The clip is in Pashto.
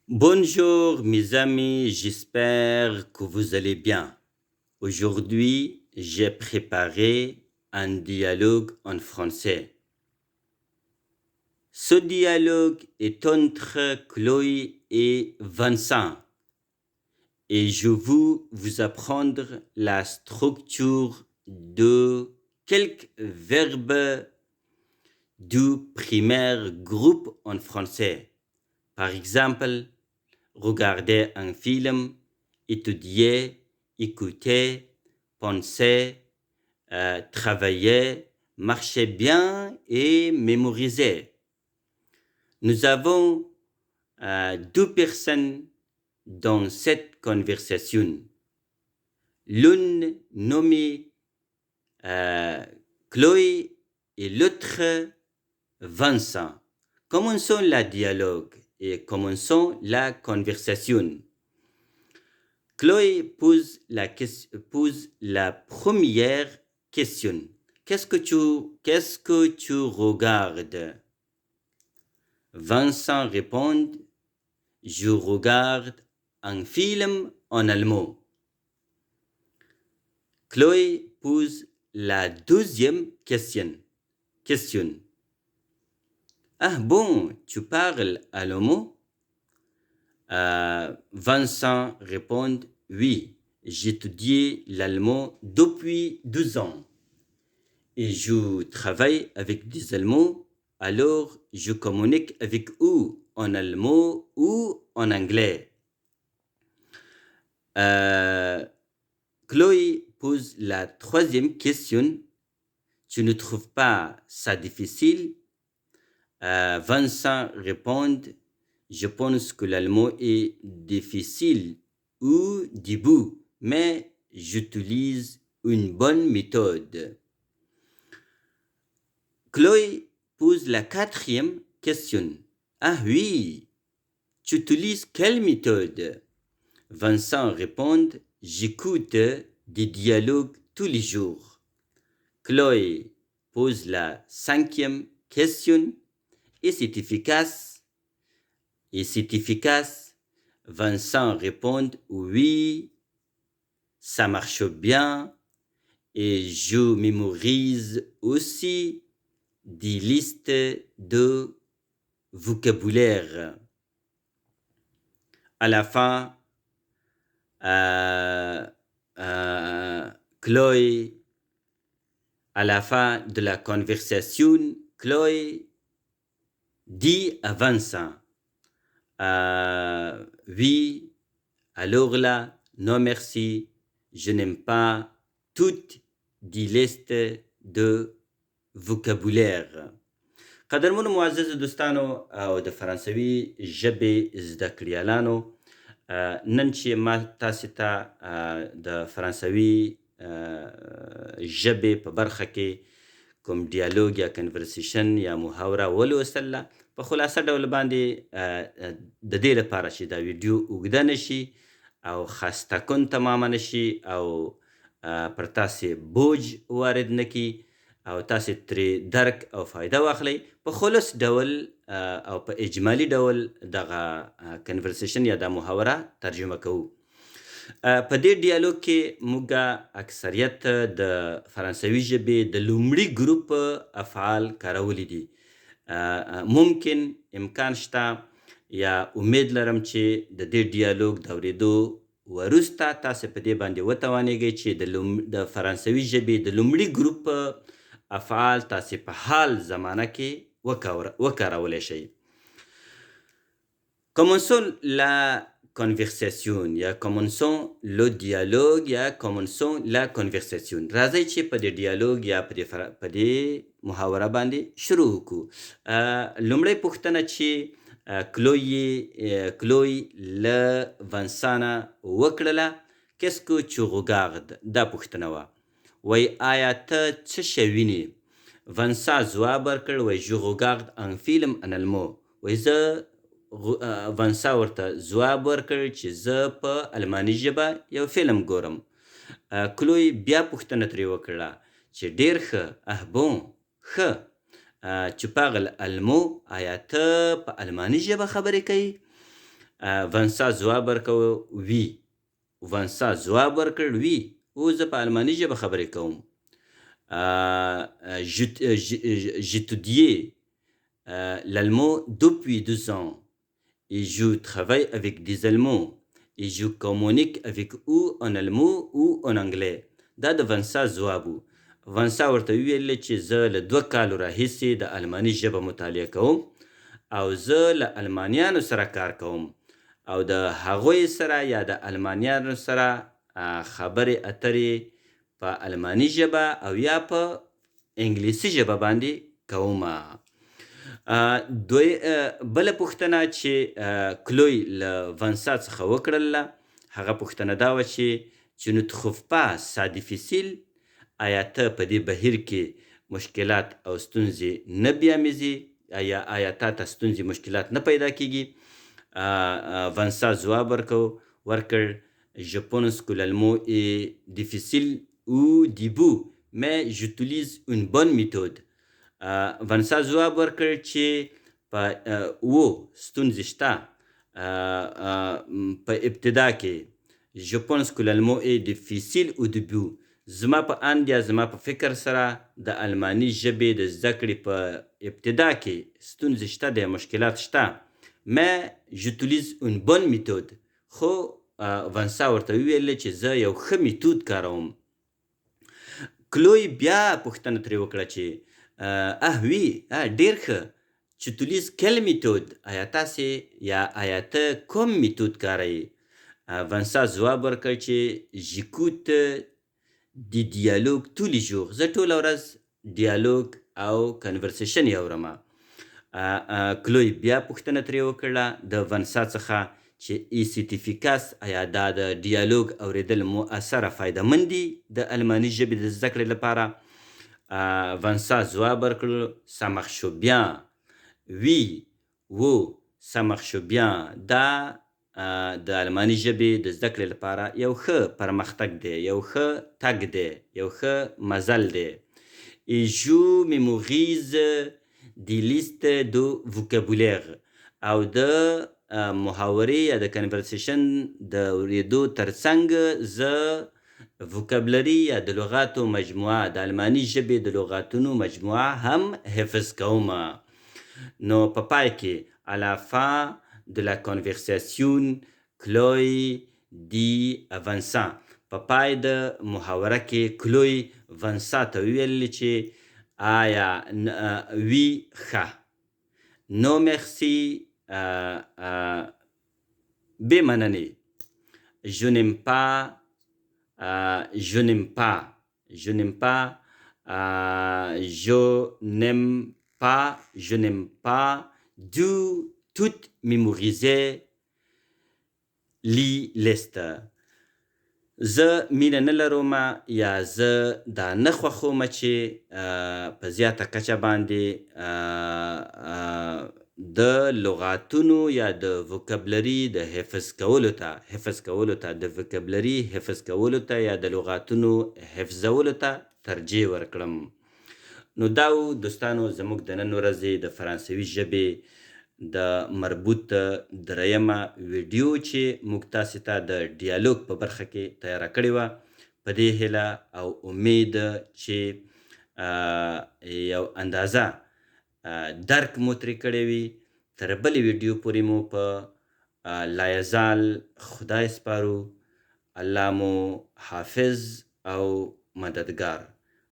Bonjour mes amis, j'espère que vous allez bien. Aujourd'hui, j'ai préparé un dialogue en français. Ce dialogue est entre Chloé et Vincent et je vais vous apprendre la structure de quelques verbes du primaire groupe en français. Par exemple, regarder un film, étudier, écouter, penser, travailler, marcher bien et mémoriser. Nous avons deux personnes dans cette conversation. L'une nommée Chloé et l'autre Vincent. Commençons le dialogue et commençons la conversation. Chloé pose la première question. Qu'est-ce que tu regardes? Vincent répond, je regarde un film en allemand. Chloé pose la deuxième question. Ah bon, tu parles allemand? Vincent répond, oui, j'étudie l'allemand depuis 12 ans. Et je travaille avec des Allemands, alors je communique avec eux en allemand ou en anglais. Chloé pose la troisième question. Tu ne trouves pas ça difficile? Vincent répond, je pense que l'allemand est difficile au début, mais j'utilise une bonne méthode. Chloé pose la quatrième question. Ah oui, tu utilises quelle méthode? Vincent répond, j'écoute des dialogues tous les jours. Chloé pose la cinquième question. Et c'est efficace? Et c'est efficace? Vincent répond, oui, ça marche bien et je mémorise aussi des listes de vocabulaire. À la fin, Chloé, à la fin de la conversation, Chloé dit à Vincent, oui, alors là, non merci, je n'aime pas toutes les listes de vocabulaire. قدرمنو معزز دوستانو او د فرانسوي ژبې زده کړیالانو نن چې ما تاسو ته د فرانسوي ژبې په برخه کې کوم ډیالوګ یا کنورسیشن یا محاوره ولوستله په خلاصه ډول باندې د دې لپاره چې دا ویډیو اوږده نشي او خسته کن تمامه نشي او پر تاسې بوج وارد نکي او تاسې ترې درک او فایده واخلئ په خلص ډول او په اجمالي ډول دغه کنورسیشن یا د محاوره ترجمه کوو. په دې ډیالوګ کې موږ اکثریت د فرانسوي ژبې د لومړي ګروپ افعال کارولي دي. ممکن امکان شته یا امید لرم چې د دې ډیالوګ د اورېدو وروسته تاسې په دې باندې وتوانیږئ چې د فرانسوي ژبې د لومړي ګروپ افعال تاسې په حال زمانه کې وکارولی شئ. Commençons la conversation یا commençons le dialogue یا commençons la conversation. راځئ چې په دې ډیالوګ یا په دې محاوره باندې شروع وکړو. لومړی پوښتنه چې کلوی له ونسانه وکړله qu'est-ce que tu regardes؟ دا پوښتنه وه. وی آیا ته څه شی وینې؟ ونسا ځواب ورکړ وی je regarde un film en allemand. وی زه ونسا ورته ځواب ورکړ چې زه په الماني ژبه یو فلم ګورم. کلوی بیا پوښتنه ترې وکړه چې ډیر ښه ah bon ښه tu parles allemand آیا ته په الماني ژبه خبرې کوي؟ ونسا ځواب ورکړ وی. ونسا ځواب ورکړ وی. او زه په الماني ژبه خبرې کوم. J'étudiais l'allemand depuis 2 ans et je travaille avec des Allemands et je communique avec eux en allemand ou en anglais. دا د ونسا ځواب و. ونسا ورته وویل چې زه له 2 کالو راهیسې د الماني ژبه مطالعه کوم او زه له المانیانو سره کار کوم او د هغوی سره یا د المانیانو سره خبرې اترې په الماني ژبه او یا په انګلیسي ژبه باندې کوم. بله پوښتنه چې کلوی له ونسا څخه وکړله هغه پوښتنه دا وه چې ne trouve pas ça difficile. آیا ته په دې بهیر کې مشکلات او ستونزې نه بیامیزي یا آیا تا ته ستونزې مشکلات نه پیدا کیږي؟ ونسا ځواب ورکړ Je pense que l'allemand est difficile au début mais j'utilise une bonne méthode. ونسا ځواب ورکړ چې ستونزې شته په ابتدا کې. Je pense que l'allemand est difficile au début. زما په اند یا زما په فکر سره د الماني ژبې د زده کړې په ابتدا کې ستونزې شته دی، مشکلات شته. mais j'utilise une bonne méthode. خو ونسا ورته وویل چې زه یو ښه میتود کاروم. کلوی بیا پوښتنه ترې وکړه چې وی ډېر ښه tu utilises quelle méthode؟ آیا تاسې یا آیا ته کوم میتود کاروئ؟ ونسا ځواب ورکړ چې j'écoute des dialogues tous les jours. زه ټوله ورځ ډیالوګ او کنورسیشن اورم. کلوی بیا پوښتنه ترې وکړه د ونسا څخه چې est efficace، آیا دا د ډیالوګ اوریدل مؤثره فایده مند دي د الماني ژبې د زده کړې لپاره؟ ونسا ځواب ورکړ ça marche bien. oui ça marche bien. دا د الماني ژبې د زده کړې لپاره یو ښه پرمختګ دی، یو ښه تګ دی، یو ښه مزل دی. et je mémorise des listes de vocabulaire. او د محاورې یا د کنورسیشن د اوریدو ترڅنګ زه وکابلري یا د لغاتو مجموعه، د الماني ژبې د لغاتونو مجموعه هم حفظ کوم. نو په پای کې à la fin de la conversation Chloé dit à Vincent، په پای د محاوره کې کلوی ونسا ته وویل چې آیا وی ښه نو merci بې مننې. je n'aime pas je n'aime pas je n'aime pas je n'aime pas je n'aime pas du tout mémoriser les listes. زه مینه نه لرم یا زه دا نه خوښوم چې په زیاته کچه باندې د لغاتونو یا د وکابلري د حفظ کولو ته د وکابلري حفظ کولو ته یا د لغاتونو حفظولو ته ترجیح ورکړم. نو دا و دوستانو زموږ د نن ورځې د فرانسوي ژبې د مربوط دریمه ویډیو چې موږ تاسې ته د ډیالوګ په برخه کې تیاره کړې وه. په دې هیله او امید چې یو اندازه درک مو ترې کړی وي. تر بلې ویډیو پورې مو په لایزال خدای سپارو. الله مو حافظ او مددگار.